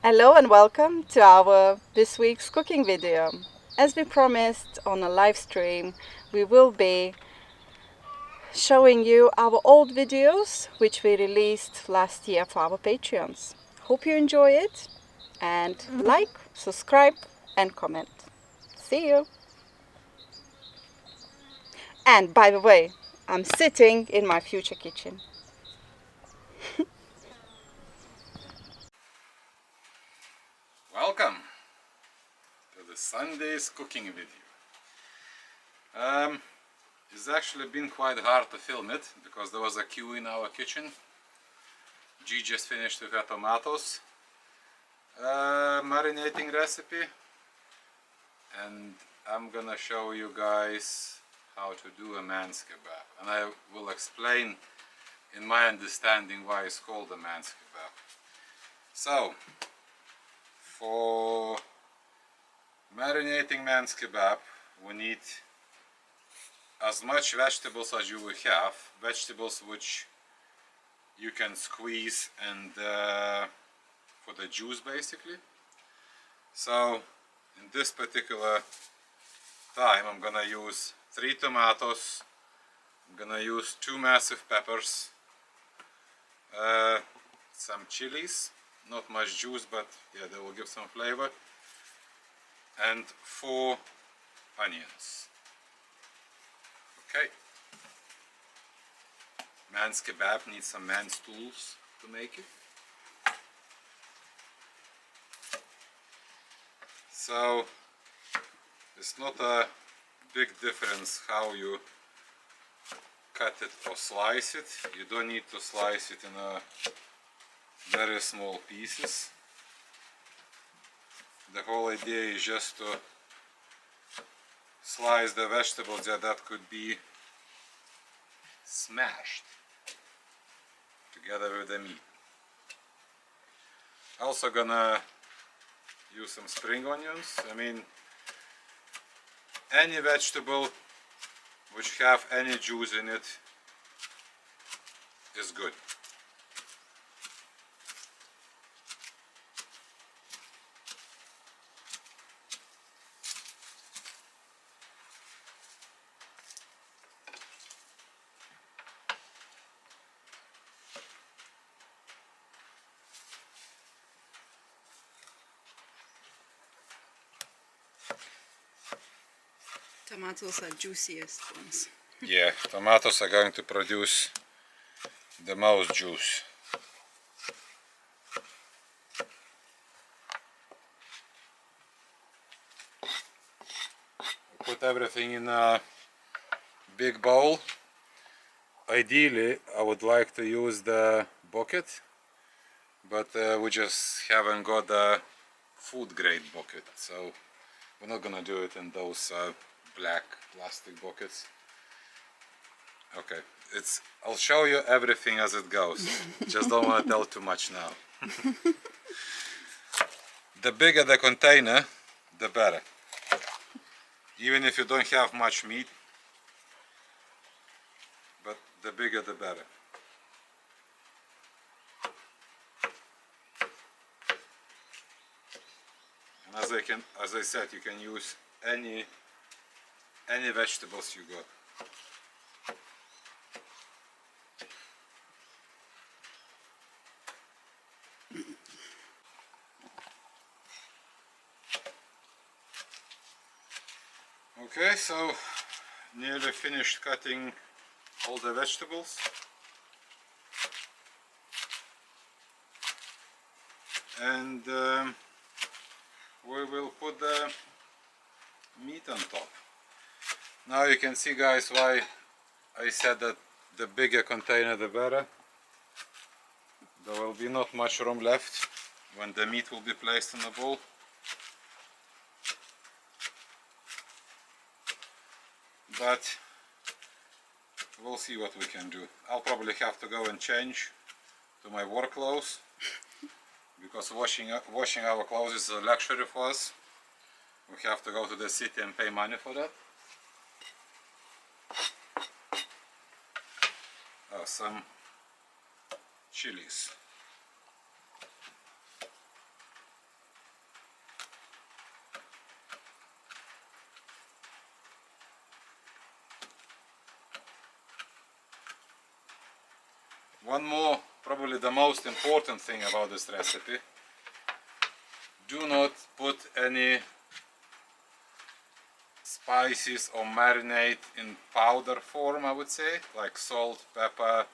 Hello and welcome to our this week's cooking video. As we promised on a live stream, we will be showing you our old videos which we released last year for our Patreons. Hope you enjoy it and like, subscribe and comment. See you! And by the way, I'm sitting in my future kitchen. Welcome to the Sunday's cooking video. It's actually been quite hard to film it because there was a queue in our kitchen. G just finished with her tomatoes marinating recipe, and I'm gonna show you guys how to do a man's kebab, and I will explain in my understanding why it's called a man's kebab. So for marinating man's kebab, we need as much vegetables as you will have, vegetables which you can squeeze and for the juice basically. So in this particular time I'm gonna use 3 tomatoes, I'm gonna use 2 massive peppers, some chilies, not much juice but yeah, they will give some flavor, and 4 onions. Okay. Man's kebab needs some man's tools to make it. So it's not a big difference how you cut it or slice it. You don't need to slice it in a very small pieces. The whole idea is just to slice the vegetables that could be smashed together with the meat. Also gonna use some spring onions. I mean, any vegetable which have any juice in it is good. Tomatoes are juiciest ones. Yeah, tomatoes are going to produce the most juice. Put everything in a big bowl. Ideally, I would like to use the bucket, but we just haven't got a food grade bucket, so we're not gonna do it in those black plastic buckets. Okay, I'll show you everything as it goes. Just don't want to tell too much now. The bigger the container, the better. Even if you don't have much meat, but the bigger the better. And as I said, you can use any vegetables you got. Okay, so nearly finished cutting all the vegetables. And we will put the meat on top. Now you can see, guys, why I said that the bigger container the better. There will be not much room left when the meat will be placed in the bowl. But we'll see what we can do. I'll probably have to go and change to my work clothes because washing our clothes is a luxury for us. We have to go to the city and pay money for that. Some chilies. One more, probably the most important thing about this recipe: do not put any spices or marinade in powder form, I would say, like salt, pepper,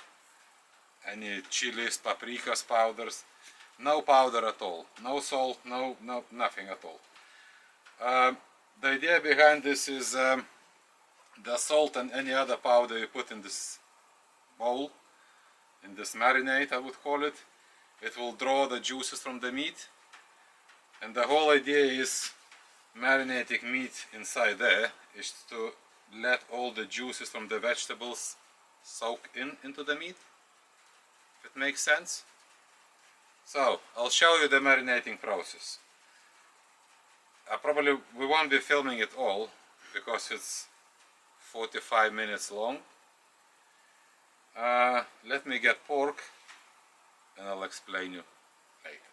any chilies, paprikas powders. No powder at all, no salt, no nothing at all. The idea behind this is the salt and any other powder you put in this bowl, in this marinade I would call it, it will draw the juices from the meat, and the whole idea is marinating meat inside there is to let all the juices from the vegetables soak into the meat, if it makes sense. So I'll show you the marinating process. Probably we won't be filming it all because it's 45 minutes long. Let me get pork and I'll explain you later.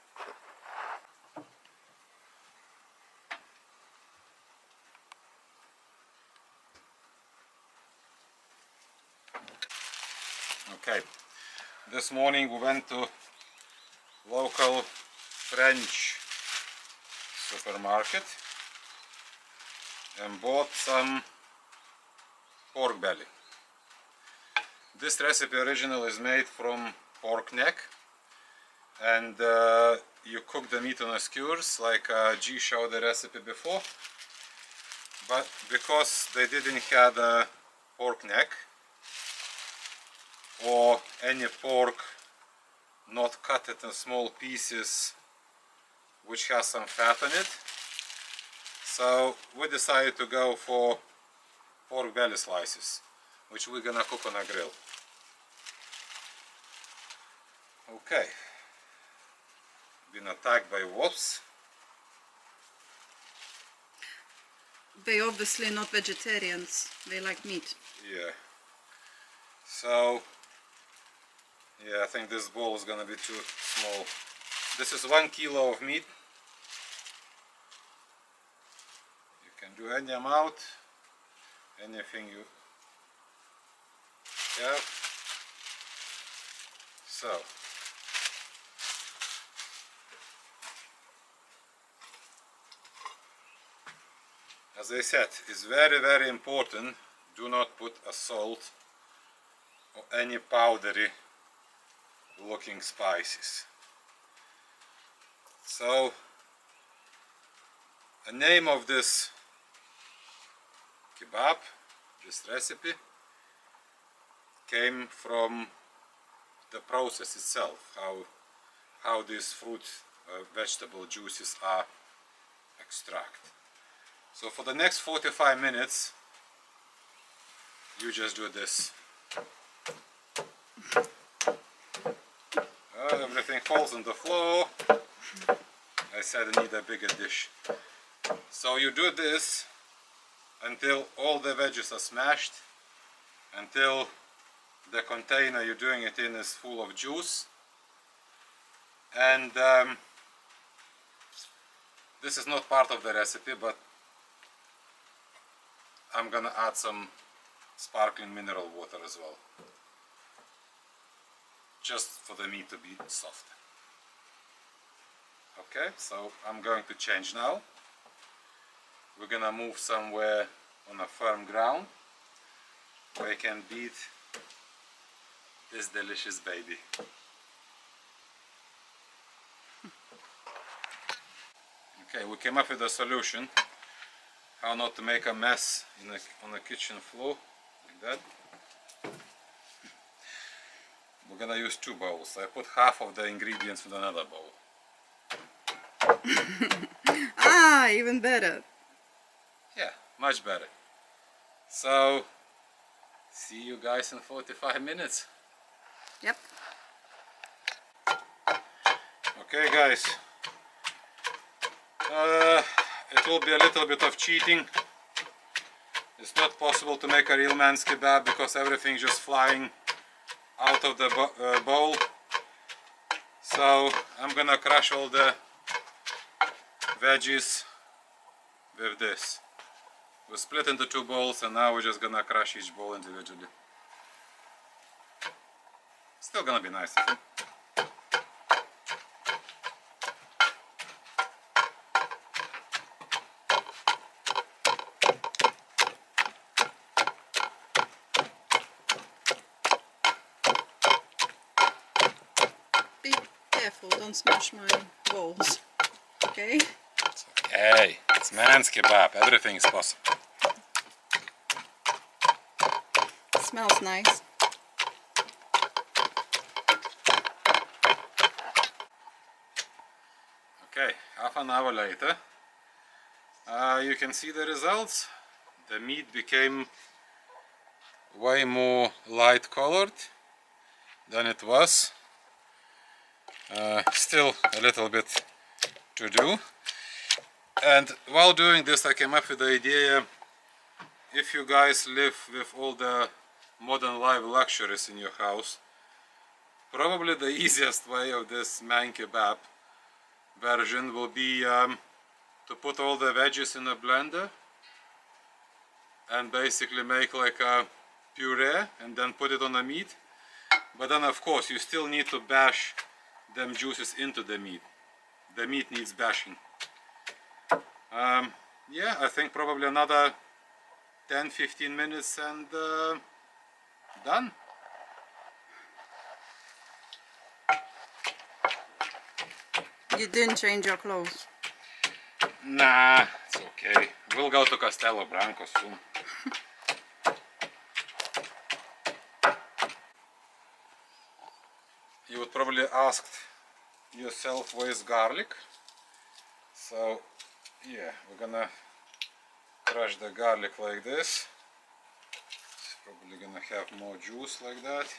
Okay, this morning we went to local French supermarket and bought some pork belly. This recipe originally is made from pork neck, and you cook the meat on a skewers like G showed the recipe before, but because they didn't have a pork neck or any pork not cut it in small pieces which has some fat on it, so we decided to go for pork belly slices, which we're gonna cook on a grill. Okay, been attacked by wasps. They obviously not vegetarians, they like meat. Yeah, so yeah, I think this bowl is gonna be too small. This is 1 kilo of meat. You can do any amount, anything you have. So as I said, it's very important, do not put a salt or any powdery looking spices. So the name of this kebab, this recipe, came from the process itself, how these fruit vegetable juices are extracted. So for the next 45 minutes you just do this. Everything falls on the floor. I said I need a bigger dish. So you do this until all the veggies are smashed, until the container you're doing it in is full of juice. And this is not part of the recipe, but I'm gonna add some sparkling mineral water as well, just for the meat to be soft. Okay, so I'm going to change now. We're gonna move somewhere on a firm ground where I can beat this delicious baby. Okay, we came up with a solution how not to make a mess on the kitchen floor like that. We're gonna use 2 bowls. I put half of the ingredients in another bowl. Ah, even better. Yeah, much better. So, see you guys in 45 minutes. Yep. Okay guys, it will be a little bit of cheating. It's not possible to make a real man's kebab because everything just flying out of the bowl. So I'm gonna crush all the veggies with this. We split into 2 bowls and now we're just gonna crush each bowl individually. Still gonna be nice. Be careful, don't smash my balls. Okay? It's okay. It's man's kebab. Everything is possible. It smells nice. Okay, half an hour later, you can see the results. The meat became way more light colored than it was. Still a little bit to do. And while doing this, I came up with the idea, if you guys live with all the modern life luxuries in your house, probably the easiest way of this man kebab version will be to put all the veggies in a blender and basically make like a puree and then put it on the meat. But then of course you still need to bash them juices into the meat. The meat needs bashing. Yeah, I think probably another 10-15 minutes and done. You didn't change your clothes. Nah, it's okay. We'll go to Castelo Branco soon. You would probably ask yourself where's garlic. So yeah, we're gonna crush the garlic like this. It's probably gonna have more juice like that.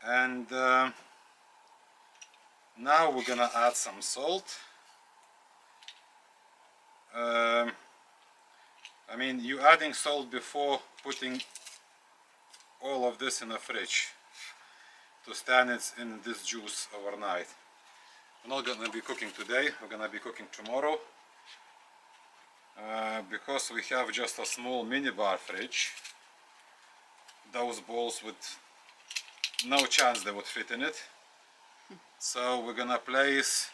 And now we're gonna add some salt. I mean, you adding salt before putting all of this in the fridge to stand it in this juice overnight. We're not gonna be cooking today, we're gonna be cooking tomorrow. Because we have just a small minibar fridge, those bowls would no chance they would fit in it. So we're gonna place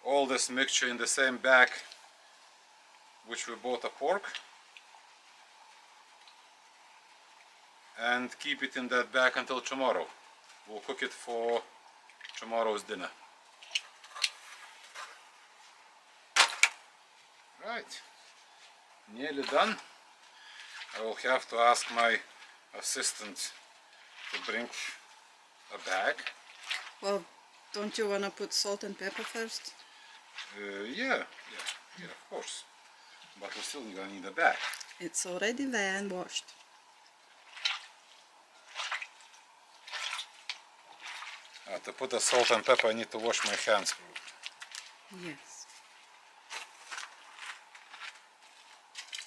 all this mixture in the same bag which we bought a pork, and keep it in that bag until tomorrow. We'll cook it for tomorrow's dinner. Right, nearly done. I will have to ask my assistant to bring a bag. Well, don't you want to put salt and pepper first? Yeah, of course. But we're still gonna need a bag. It's already there and washed. To put the salt and pepper, I need to wash my hands. Yes.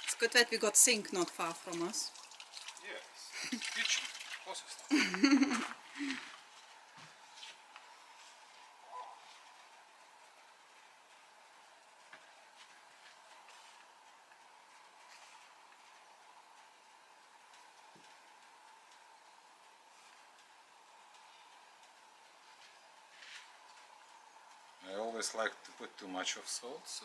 It's good that we got sink not far from us. Yes, kitchen, closest. I always like to put too much of salt,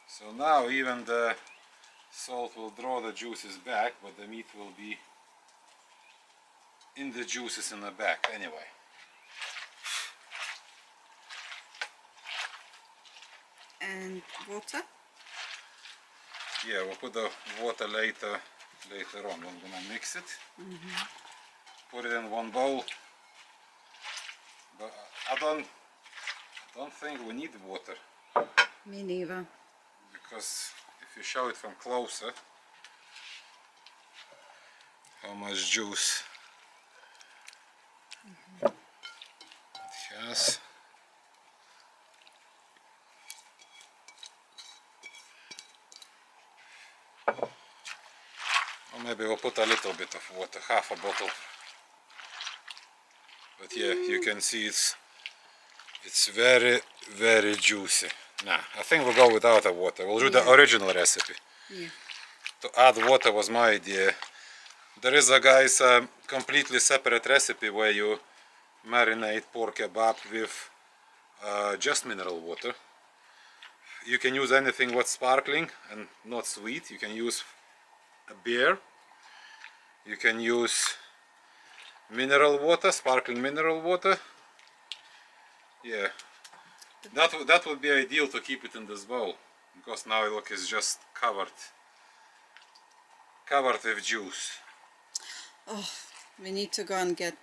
so now even the salt will draw the juices back, but the meat will be in the juices in the back anyway. And water? Yeah, we'll put the water later on. I'm gonna mix it. Put it in one bowl. But I don't think we need water. Me neither. Because if you show it from closer, how much juice it has. Or maybe we'll put a little bit of water, half a bottle. But yeah, you can see it's It's very, very juicy. Nah, I think we'll go without the water. We'll do the original recipe. Yeah. To add water was my idea. There is a guys completely separate recipe where you marinate pork kebab with just mineral water. You can use anything what's sparkling and not sweet. You can use a beer. You can use mineral water, sparkling mineral water. Yeah, that would be ideal to keep it in this bowl, because now look, it's just covered with juice. Oh, we need to go and get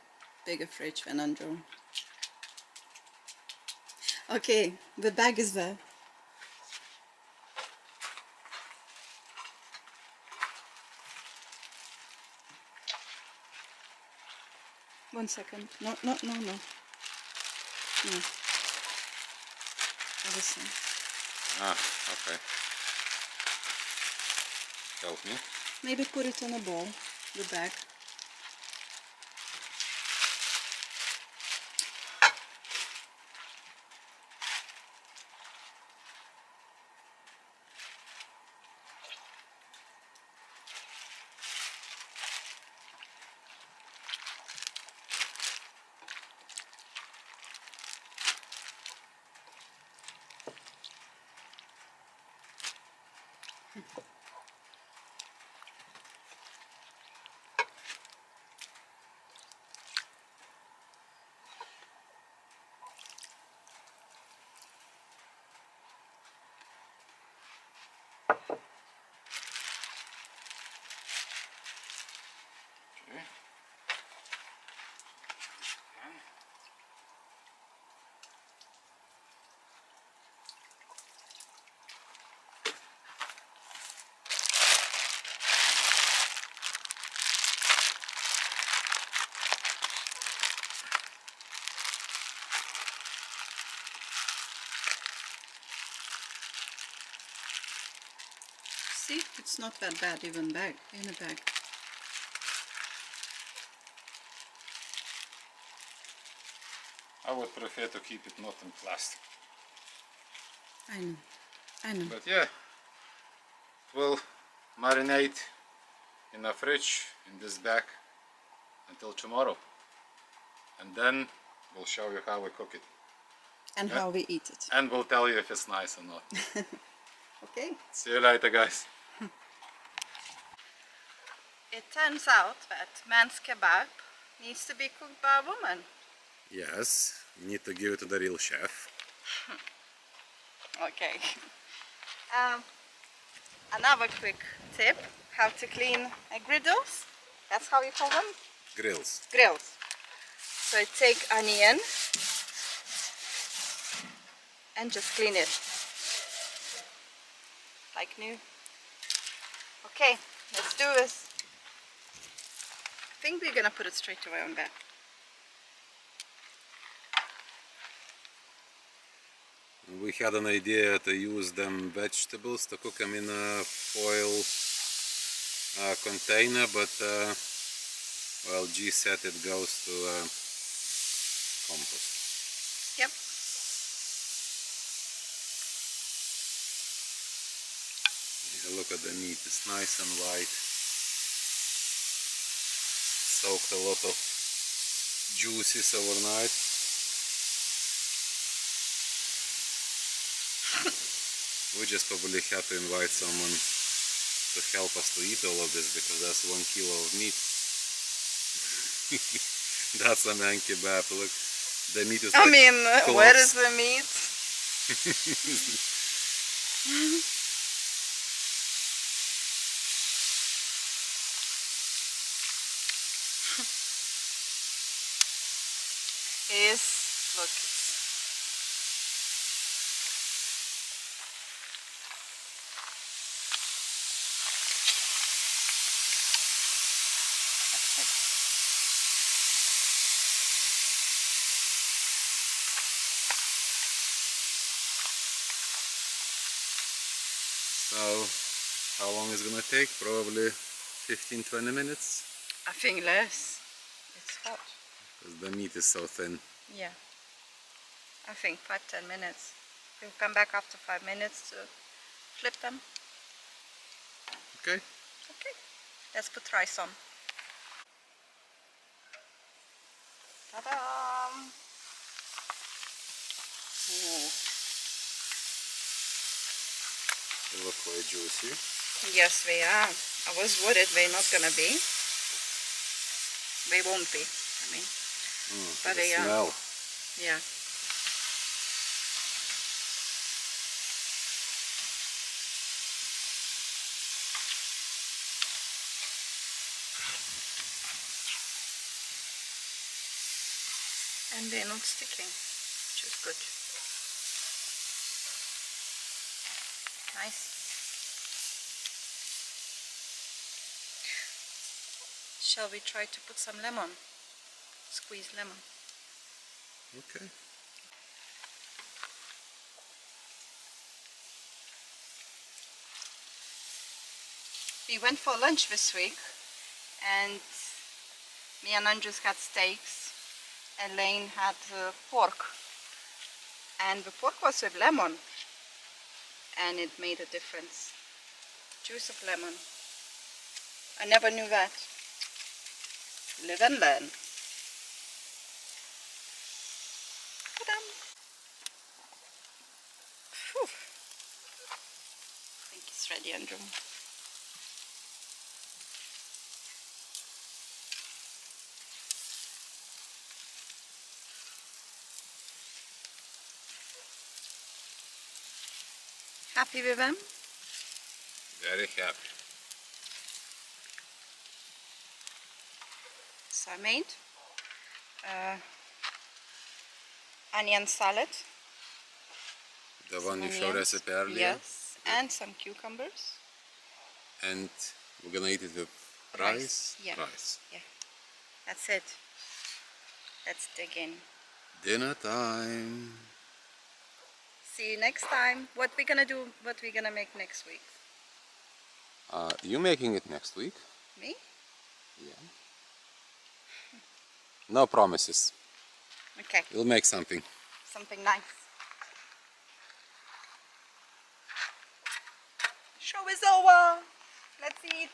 bigger fridge, Andrew. Okay, the bag is there. One second. No. No. Other side. Ah, okay. Help me. Maybe put it on a bowl, the bag. See, it's not that bad even in a bag. I would prefer to keep it not in plastic. I know. But yeah, it will marinate in a fridge in this bag until tomorrow, and then we'll show you how we cook it. And how we eat it. And we'll tell you if it's nice or not. Okay. See you later, guys. It turns out that man's kebab needs to be cooked by a woman. Yes, you need to give it to the real chef. Okay. Another quick tip, how to clean griddles. That's how you call them? Grills. Grills. So take onion and just clean it. Like new. Okay, let's do this. I think we're gonna put it straight away on that. We had an idea to use them vegetables to cook them in a foil container, but well, G said it goes to compost. Yep. Yeah, look at the meat, it's nice and white. Soaked a lot of juices overnight. We just probably have to invite someone to help us to eat all of this, because that's 1 kilo of meat. That's a man kebab. Look, the meat is like where is the meat? Look. So, how long is it gonna take? Probably 15-20 minutes? I think less. It's hot. Because the meat is so thin. Yeah. I think 5-10 minutes. We'll come back after 5 minutes to flip them. Okay. Okay, let's put rice on. Ta-da! Ooh. They look quite juicy. Yes, they are. I was worried they're not gonna be. They won't be, I mean. But The they are. smell. Yeah. And they're not sticking, which is good. Nice. Shall we try to put some lemon? Squeeze lemon. Okay. We went for lunch this week and me and Andrius had steaks. Elaine had pork. And the pork was with lemon. And it made a difference. Juice of lemon. I never knew that. Live and learn. Ta-dam! Phew. I think it's ready, Andrew. Happy with them? Very happy. So I made onion salad. The one you Onions. showed recipe earlier. Yes, and some cucumbers. And we're gonna eat it with rice. Yeah. Rice. Yeah. That's it. Let's dig in. Dinner time. See you next time. What we gonna do? What we gonna make next week? You making it next week? Me? Yeah. No promises. Okay. We'll make something. Something nice. Show is over. Let's eat.